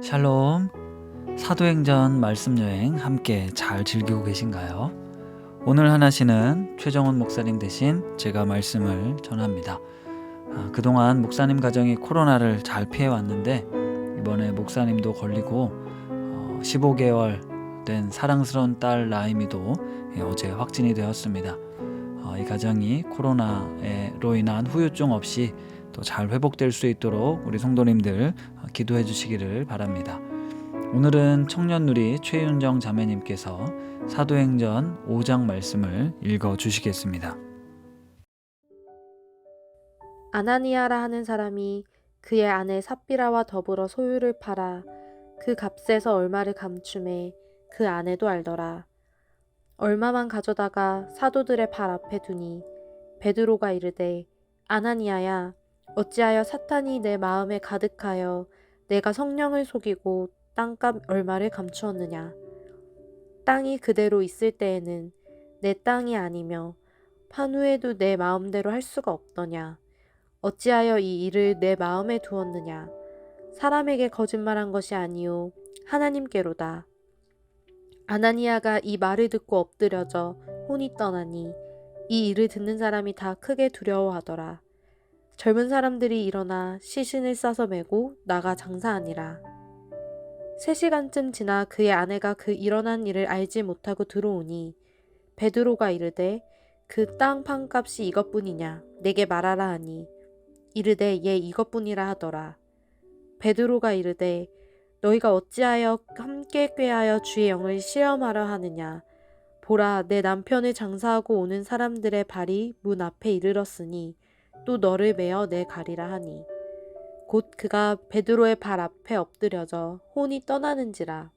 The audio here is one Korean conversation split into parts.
샬롬, 사도행전 말씀여행 함께 잘 즐기고 계신가요? 오늘 하나시는 최정훈 목사님 대신 제가 말씀을 전합니다. 그동안 목사님 가정이 코로나를 잘 피해왔는데 이번에 목사님도 걸리고 15개월 된 사랑스러운 딸 라임이도 어제 확진이 되었습니다. 이 가정이 코로나로 인한 후유증 없이 또 잘 회복될 수 있도록 우리 성도님들 기도해 주시기를 바랍니다. 오늘은 청년누리 최윤정 자매님께서 사도행전 5장 말씀을 읽어 주시겠습니다. 아나니아라 하는 사람이 그의 아내 삽비라와 더불어 소유를 팔아 그 값에서 얼마를 감춤해 그 아내도 알더라. 얼마만 가져다가 사도들의 발 앞에 두니 베드로가 이르되 아나니아야 어찌하여 사탄이 내 마음에 가득하여 내가 성령을 속이고 땅값 얼마를 감추었느냐. 땅이 그대로 있을 때에는 내 땅이 아니며 판 후에도 내 마음대로 할 수가 없더냐. 어찌하여 이 일을 내 마음에 두었느냐. 사람에게 거짓말한 것이 아니요 하나님께로다. 아나니아가 이 말을 듣고 엎드려져 혼이 떠나니 이 일을 듣는 사람이 다 크게 두려워하더라. 젊은 사람들이 일어나 시신을 싸서 메고 나가 장사하니라. 3시간쯤 지나 그의 아내가 그 일어난 일을 알지 못하고 들어오니 베드로가 이르되 그 땅 판값이 이것뿐이냐 내게 말하라 하니 이르되 예 이것뿐이라 하더라. 베드로가 이르되 너희가 어찌하여 함께 꾀하여 주의 영을 시험하려 하느냐. 보라 내 남편을 장사하고 오는 사람들의 발이 문 앞에 이르렀으니 또 너를 메어 내 가리라 하니 곧 그가 베드로의 발 앞에 엎드려져 혼이 떠나는지라.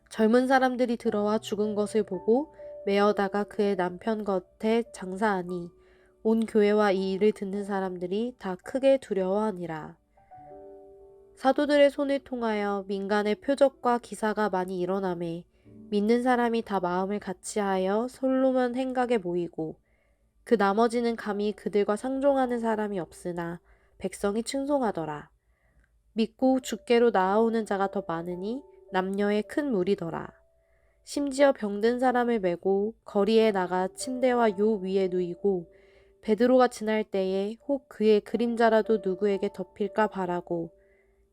젊은 사람들이 들어와 죽은 것을 보고 메어다가 그의 남편 곁에 장사하니 온 교회와 이 일을 듣는 사람들이 다 크게 두려워하니라. 사도들의 손을 통하여 민간의 표적과 기사가 많이 일어나매 믿는 사람이 다 마음을 같이하여 솔로몬 행각에 모이고 그 나머지는 감히 그들과 상종하는 사람이 없으나 백성이 충성하더라. 믿고 주께로 나아오는 자가 더 많으니 남녀의 큰 무리더라. 심지어 병든 사람을 메고 거리에 나가 침대와 요 위에 누이고 베드로가 지날 때에 혹 그의 그림자라도 누구에게 덮일까 바라고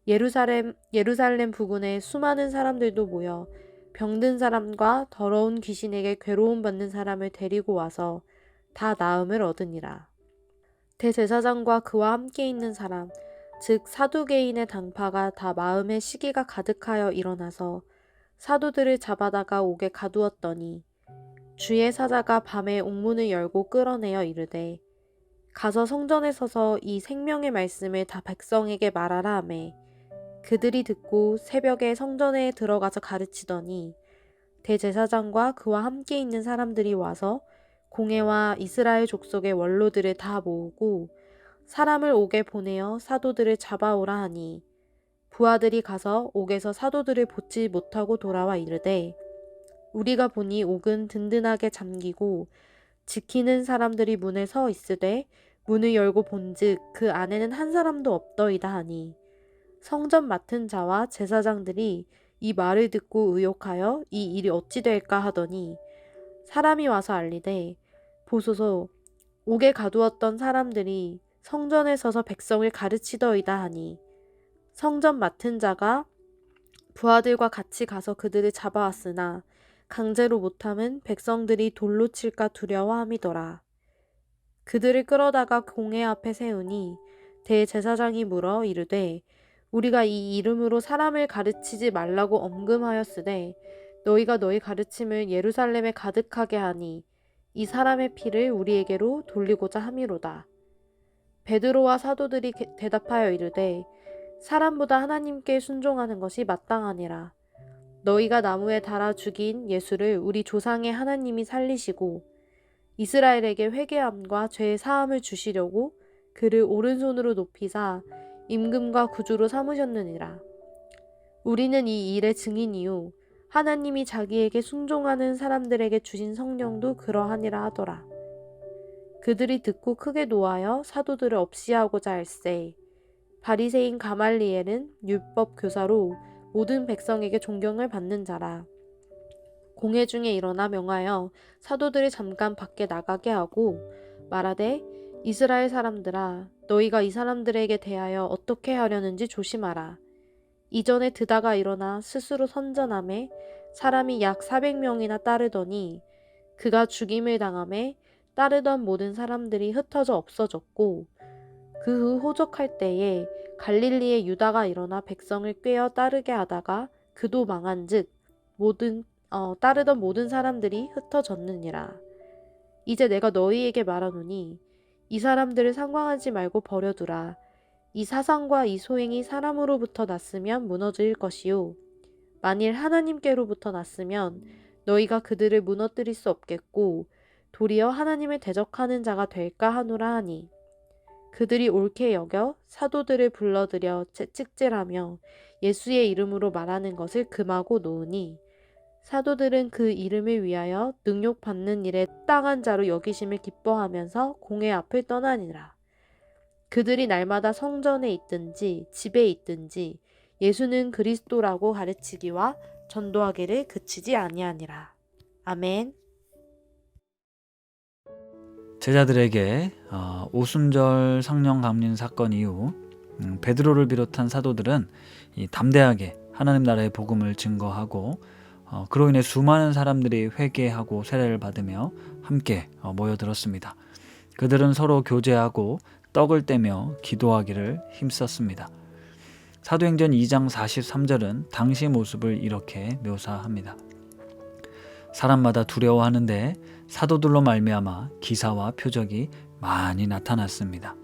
예루살렘 부근에 수많은 사람들도 모여 병든 사람과 더러운 귀신에게 괴로움 받는 사람을 데리고 와서 다 나음을 얻으니라. 대제사장과 그와 함께 있는 사람 즉 사두개인의 당파가 다 마음에 시기가 가득하여 일어나서 사도들을 잡아다가 옥에 가두었더니 주의 사자가 밤에 옥문을 열고 끌어내어 이르되 가서 성전에 서서 이 생명의 말씀을 다 백성에게 말하라 하매 그들이 듣고 새벽에 성전에 들어가서 가르치더니 대제사장과 그와 함께 있는 사람들이 와서 공회와 이스라엘 족속의 원로들을 다 모으고 사람을 옥에 보내어 사도들을 잡아오라 하니 부하들이 가서 옥에서 사도들을 보지 못하고 돌아와 이르되 우리가 보니 옥은 든든하게 잠기고 지키는 사람들이 문에 서 있으되 문을 열고 본즉 그 안에는 한 사람도 없더이다 하니 성전 맡은 자와 제사장들이 이 말을 듣고 의혹하여 이 일이 어찌 될까 하더니 사람이 와서 알리되 보소서 옥에 가두었던 사람들이 성전에 서서 백성을 가르치더이다 하니 성전 맡은 자가 부하들과 같이 가서 그들을 잡아왔으나 강제로 못함은 백성들이 돌로 칠까 두려워함이더라. 그들을 끌어다가 공회 앞에 세우니 대제사장이 물어 이르되 우리가 이 이름으로 사람을 가르치지 말라고 엄금하였으되 너희가 너희 가르침을 예루살렘에 가득하게 하니 이 사람의 피를 우리에게로 돌리고자 함이로다. 베드로와 사도들이 대답하여 이르되 사람보다 하나님께 순종하는 것이 마땅하니라. 너희가 나무에 달아 죽인 예수를 우리 조상의 하나님이 살리시고 이스라엘에게 회개함과 죄의 사함을 주시려고 그를 오른손으로 높이사 임금과 구주로 삼으셨느니라. 우리는 이 일의 증인이요 하나님이 자기에게 순종하는 사람들에게 주신 성령도 그러하니라 하더라. 그들이 듣고 크게 노하여 사도들을 없이하고자 할세 바리새인 가말리엘은 율법 교사로 모든 백성에게 존경을 받는 자라. 공회 중에 일어나 명하여 사도들이 잠깐 밖에 나가게 하고 말하되 이스라엘 사람들아 너희가 이 사람들에게 대하여 어떻게 하려는지 조심하라. 이전에 드다가 일어나 스스로 선전함에 사람이 약 400명이나 따르더니 그가 죽임을 당함에 따르던 모든 사람들이 흩어져 없어졌고 그 후 호적할 때에 갈릴리의 유다가 일어나 백성을 꿰어 따르게 하다가 그도 망한즉 따르던 모든 사람들이 흩어졌느니라. 이제 내가 너희에게 말하노니 이 사람들을 상관하지 말고 버려두라. 이 사상과 이 소행이 사람으로부터 났으면 무너질 것이요 만일 하나님께로부터 났으면 너희가 그들을 무너뜨릴 수 없겠고 도리어 하나님을 대적하는 자가 될까 하노라 하니 그들이 옳게 여겨 사도들을 불러들여 채찍질하며 예수의 이름으로 말하는 것을 금하고 놓으니 사도들은 그 이름을 위하여 능욕받는 일에 땅한 자로 여기심을 기뻐하면서 공회 앞을 떠나니라. 그들이 날마다 성전에 있든지 집에 있든지 예수는 그리스도라고 가르치기와 전도하기를 그치지 아니하니라. 아멘. 제자들에게 오순절 성령 감림 사건 이후 베드로를 비롯한 사도들은 담대하게 하나님 나라의 복음을 증거하고 그로 인해 수많은 사람들이 회개하고 세례를 받으며 함께 모여들었습니다. 그들은 서로 교제하고 떡을 떼며 기도하기를 힘썼습니다. 사도행전 2장 43절은 당시 모습을 이렇게 묘사합니다. 사람마다 두려워하는데 사도들로 말미암아 기사와 표적이 많이 나타났습니다.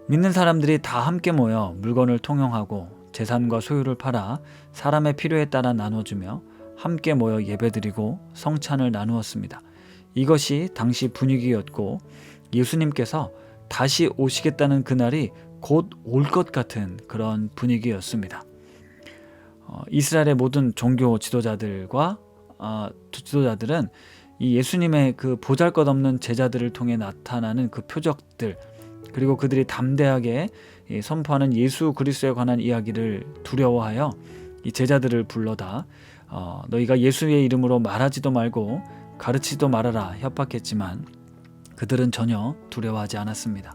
믿는 사람들이 다 함께 모여 물건을 통용하고 재산과 소유를 팔아 사람의 필요에 따라 나눠주며 함께 모여 예배드리고 성찬을 나누었습니다. 이것이 당시 분위기였고 예수님께서 다시 오시겠다는 그날이 곧 올 것 같은 그런 분위기였습니다. 이스라엘의 모든 종교 지도자들은 이 예수님의 그 보잘것없는 제자들을 통해 나타나는 그 표적들 그리고 그들이 담대하게 선포하는 예수 그리스도에 관한 이야기를 두려워하여 이 제자들을 불러다 너희가 예수의 이름으로 말하지도 말고 가르치지도 말아라 협박했지만 그들은 전혀 두려워하지 않았습니다.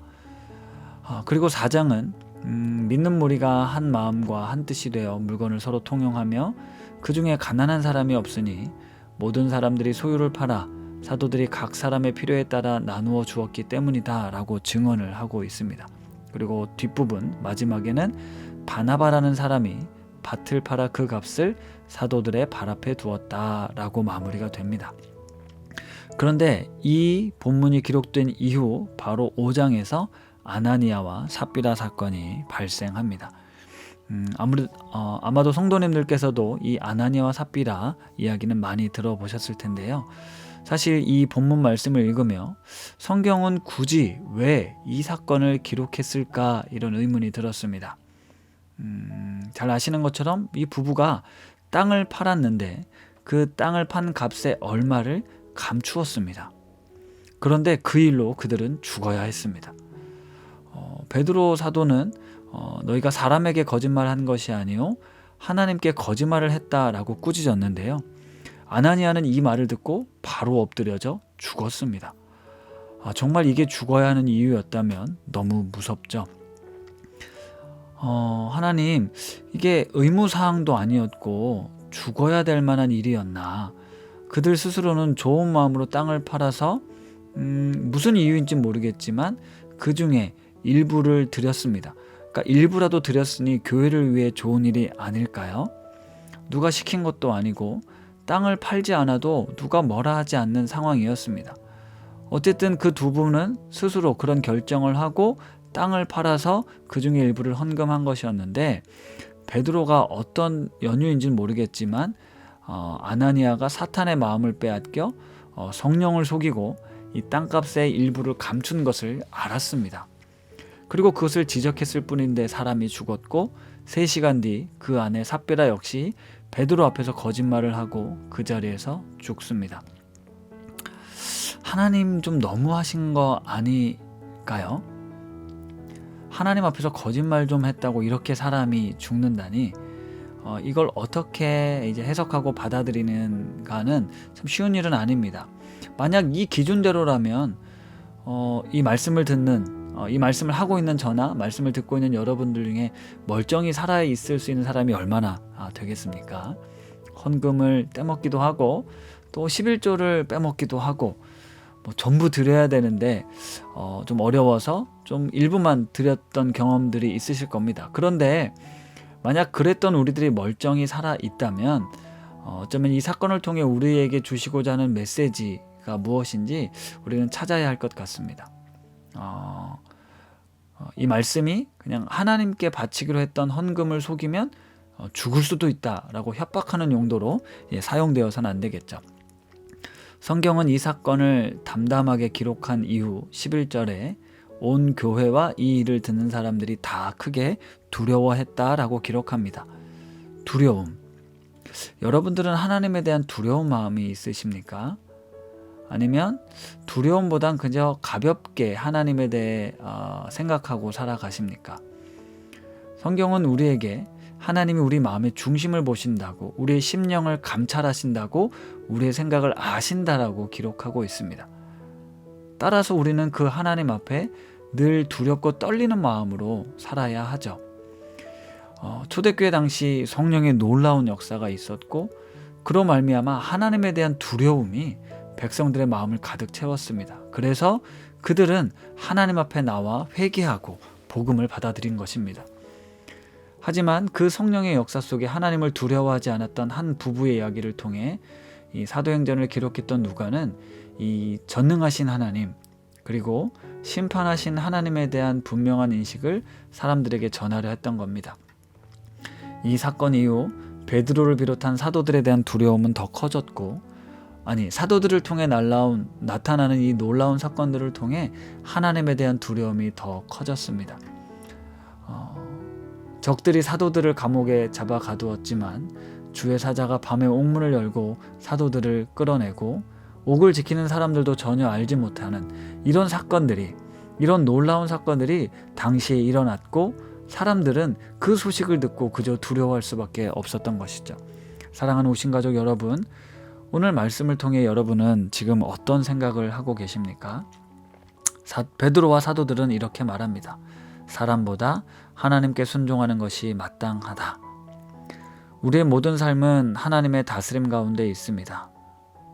그리고 4장은 믿는 무리가 한 마음과 한 뜻이 되어 물건을 서로 통용하며 그 중에 가난한 사람이 없으니 모든 사람들이 소유를 팔아 사도들이 각 사람의 필요에 따라 나누어 주었기 때문이다 라고 증언을 하고 있습니다. 그리고 뒷부분 마지막에는 바나바라는 사람이 밭을 팔아 그 값을 사도들의 발 앞에 두었다 라고 마무리가 됩니다. 그런데 이 본문이 기록된 이후 바로 5장에서 아나니아와 삽비라 사건이 발생합니다. 아마도 성도님들께서도 이 아나니아와 삽비라 이야기는 많이 들어보셨을 텐데요. 사실 이 본문 말씀을 읽으며 성경은 굳이 왜 이 사건을 기록했을까 이런 의문이 들었습니다. 잘 아시는 것처럼 이 부부가 땅을 팔았는데 그 땅을 판 값의 얼마를 감추었습니다. 그런데 그 일로 그들은 죽어야 했습니다. 베드로 사도는 너희가 사람에게 거짓말한 것이 아니요 하나님께 거짓말을 했다라고 꾸짖었는데요. 아나니아는 이 말을 듣고 바로 엎드려져 죽었습니다. 정말 이게 죽어야 하는 이유였다면 너무 무섭죠. 하나님, 이게 의무사항도 아니었고 죽어야 될 만한 일이었나. 그들 스스로는 좋은 마음으로 땅을 팔아서 무슨 이유인지 모르겠지만 그 중에 일부를 드렸습니다. 그러니까 일부라도 드렸으니 교회를 위해 좋은 일이 아닐까요? 누가 시킨 것도 아니고 땅을 팔지 않아도 누가 뭐라 하지 않는 상황이었습니다. 어쨌든 그 두 분은 스스로 그런 결정을 하고 땅을 팔아서 그 중에 일부를 헌금한 것이었는데 베드로가 어떤 연유인지는 모르겠지만 아나니아가 사탄의 마음을 빼앗겨 성령을 속이고 이 땅값의 일부를 감춘 것을 알았습니다. 그리고 그것을 지적했을 뿐인데 사람이 죽었고 3시간 뒤 그 아내 삽비라 역시 베드로 앞에서 거짓말을 하고 그 자리에서 죽습니다. 하나님 좀 너무하신 거 아닐까요? 하나님 앞에서 거짓말 좀 했다고 이렇게 사람이 죽는다니 이걸 어떻게 이제 해석하고 받아들이는가는 참 쉬운 일은 아닙니다. 만약 이 기준대로라면 이 말씀을 듣는 이 말씀을 하고 있는 저나 말씀을 듣고 있는 여러분들 중에 멀쩡히 살아 있을 수 있는 사람이 얼마나 되겠습니까? 헌금을 떼먹기도 하고 또 11조를 빼먹기도 하고 뭐 전부 드려야 되는데 좀 어려워서 좀 일부만 드렸던 경험들이 있으실 겁니다. 그런데 만약 그랬던 우리들이 멀쩡히 살아 있다면 어쩌면 이 사건을 통해 우리에게 주시고자 하는 메시지가 무엇인지 우리는 찾아야 할 것 같습니다. 이 말씀이 그냥 하나님께 바치기로 했던 헌금을 속이면 죽을 수도 있다라고 협박하는 용도로 사용되어서는 안 되겠죠. 성경은 이 사건을 담담하게 기록한 이후 11절에 온 교회와 이 일을 듣는 사람들이 다 크게 두려워했다라고 기록합니다. 두려움. 여러분들은 하나님에 대한 두려운 마음이 있으십니까? 아니면 두려움보단 그저 가볍게 하나님에 대해 생각하고 살아가십니까? 성경은 우리에게 하나님이 우리 마음의 중심을 보신다고, 우리의 심령을 감찰하신다고, 우리의 생각을 아신다라고 기록하고 있습니다. 따라서 우리는 그 하나님 앞에 늘 두렵고 떨리는 마음으로 살아야 하죠. 초대교회 당시 성령의 놀라운 역사가 있었고 그로 말미암아 하나님에 대한 두려움이 백성들의 마음을 가득 채웠습니다. 그래서 그들은 하나님 앞에 나와 회개하고 복음을 받아들인 것입니다. 하지만 그 성령의 역사 속에 하나님을 두려워하지 않았던 한 부부의 이야기를 통해 이 사도행전을 기록했던 누가는 이 전능하신 하나님 그리고 심판하신 하나님에 대한 분명한 인식을 사람들에게 전하려 했던 겁니다. 이 사건 이후 베드로를 비롯한 사도들에 대한 두려움은 더 커졌고, 사도들을 통해 나타나는 이 놀라운 사건들을 통해 하나님에 대한 두려움이 더 커졌습니다. 적들이 사도들을 감옥에 잡아 가두었지만 주의 사자가 밤에 옥문을 열고 사도들을 끌어내고 옥을 지키는 사람들도 전혀 알지 못하는 이런 놀라운 사건들이 당시에 일어났고, 사람들은 그 소식을 듣고 그저 두려워할 수밖에 없었던 것이죠. 사랑하는 오신가족 여러분, 오늘 말씀을 통해 여러분은 지금 어떤 생각을 하고 계십니까? 베드로와 사도들은 이렇게 말합니다. 사람보다 하나님께 순종하는 것이 마땅하다. 우리의 모든 삶은 하나님의 다스림 가운데 있습니다.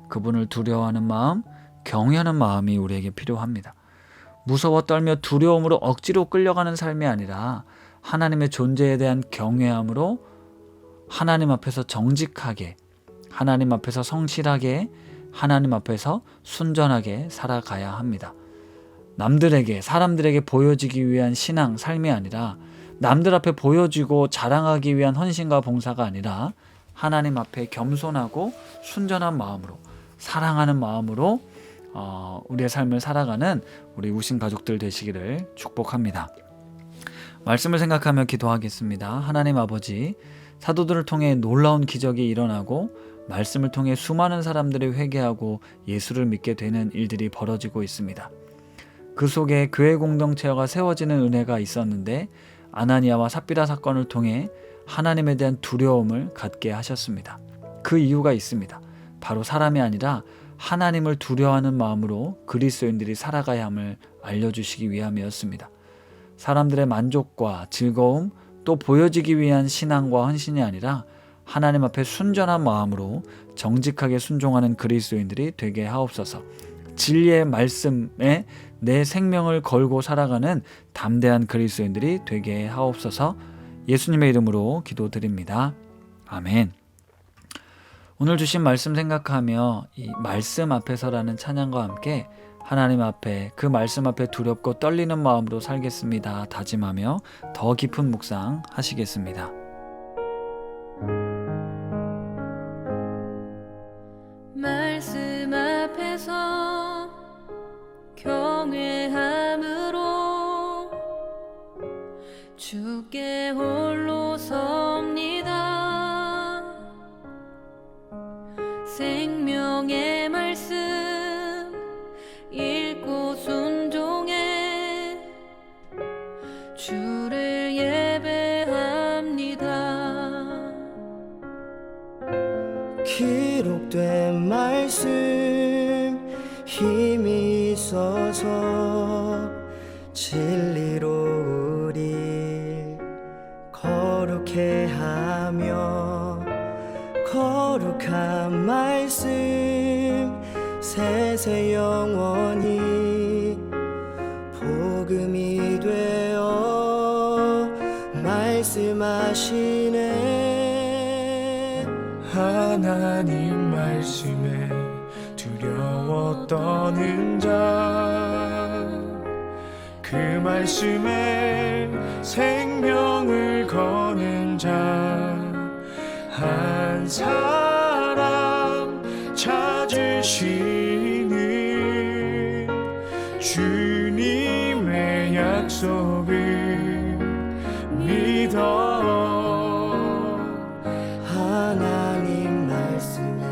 그분을 두려워하는 마음, 경외하는 마음이 우리에게 필요합니다. 무서워 떨며 두려움으로 억지로 끌려가는 삶이 아니라 하나님의 존재에 대한 경외함으로 하나님 앞에서 정직하게, 하나님 앞에서 성실하게, 하나님 앞에서 순전하게 살아가야 합니다. 사람들에게 보여지기 위한 신앙, 삶이 아니라 남들 앞에 보여주고 자랑하기 위한 헌신과 봉사가 아니라 하나님 앞에 겸손하고 순전한 마음으로, 사랑하는 마음으로 우리의 삶을 살아가는 우리 우신 가족들 되시기를 축복합니다. 말씀을 생각하며 기도하겠습니다. 하나님 아버지, 사도들을 통해 놀라운 기적이 일어나고 말씀을 통해 수많은 사람들이 회개하고 예수를 믿게 되는 일들이 벌어지고 있습니다. 그 속에 교회 공동체가 세워지는 은혜가 있었는데 아나니아와 삽비라 사건을 통해 하나님에 대한 두려움을 갖게 하셨습니다. 그 이유가 있습니다. 바로 사람이 아니라 하나님을 두려워하는 마음으로 그리스도인들이 살아가야 함을 알려주시기 위함이었습니다. 사람들의 만족과 즐거움, 또 보여지기 위한 신앙과 헌신이 아니라 하나님 앞에 순전한 마음으로 정직하게 순종하는 그리스도인들이 되게 하옵소서. 진리의 말씀에 내 생명을 걸고 살아가는 담대한 그리스도인들이 되게 하옵소서. 예수님의 이름으로 기도드립니다. 아멘. 오늘 주신 말씀 생각하며 이 말씀 앞에서라는 찬양과 함께 하나님 앞에, 그 말씀 앞에 두렵고 떨리는 마음으로 살겠습니다 다짐하며 더 깊은 묵상 하시겠습니다. 말씀 앞에서 경외함으로 주께 홀로 섭니다. 생명의 말씀 읽고 순종해 주를 예배합니다. 기록된 말씀 힘이 있어서 진리로 우리 거룩해 하며 거룩한 말씀 세세 영원히 복음이 되어 말씀하시네. 하나님 말씀에 두려워 떠는 자, 그 말씀에 생명을 거는 자 한 사람 찾으시는 주님의 약속을 믿어. 하나님 말씀에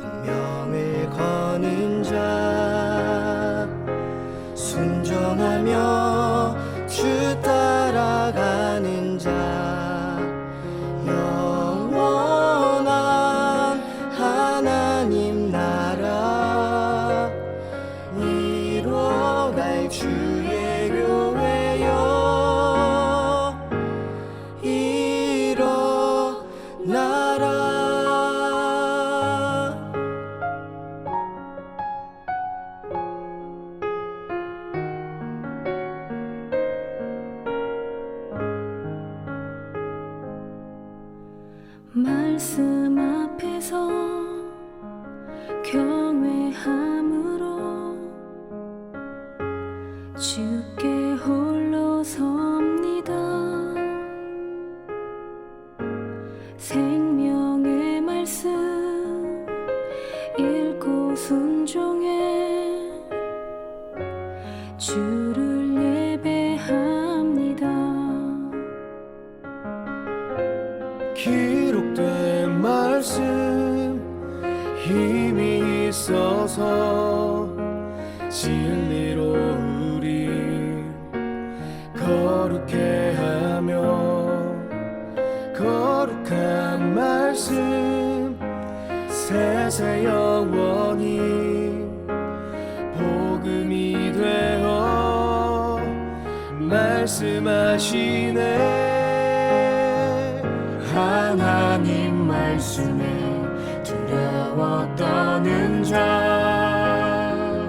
운명을 거는 자 순종하며 주 따라가는 자 영원한 하나님 나라 이뤄갈 주의 교회여 일어나라. 말씀 앞에서 경외함으로 주께 홀로 섭니다. 생명의 말씀 읽고 순종해 주를 예배합니다. 기록된 말씀 힘이 있어서 진리로 우리 거룩해 하며 거룩한 말씀 세세 영원히 복음이 되어 말씀하시네. 하나님 말씀에 두려워 떠는 자,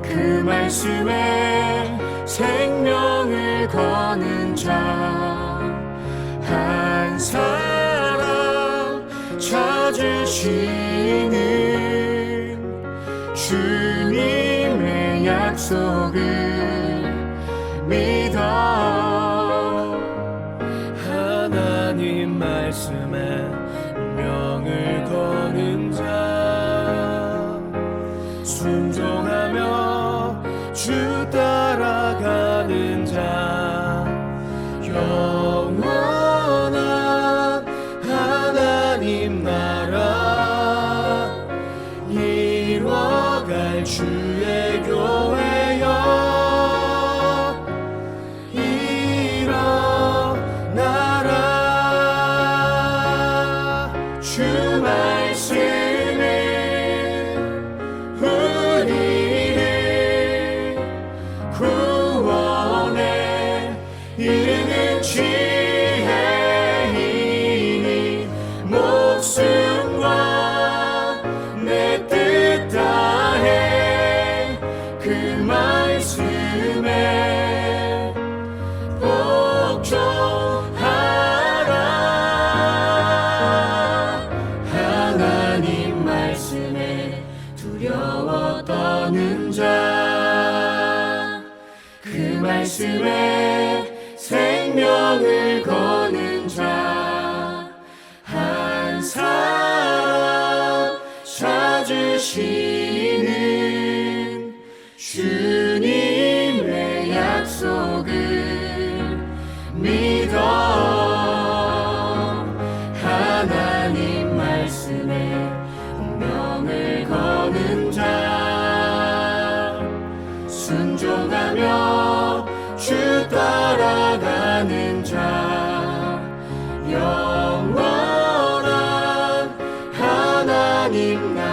그 말씀에 생명을 거는 자 한 사람 찾으시는 주님의 약속을 믿어. 하나님 말씀에 명을 거는 자 순종하며 주 따라가는 자 영원한 하나님 나라 이뤄갈 주의 교회여 일어나라. 주 말씀은 우리를 구원에 이르는 지혜이니 목숨과 내 뜻 다해 그 말씀에 복종하라. 하나님 말씀에 두려워 떠는 자, 그 말씀에 생명을 거는 자 한 사람 찾으시는 주님의 약속을 믿어. 하나님 말씀에 운명을 거는 자 순종하며 주 따라가는 자 영원한 하나님 나라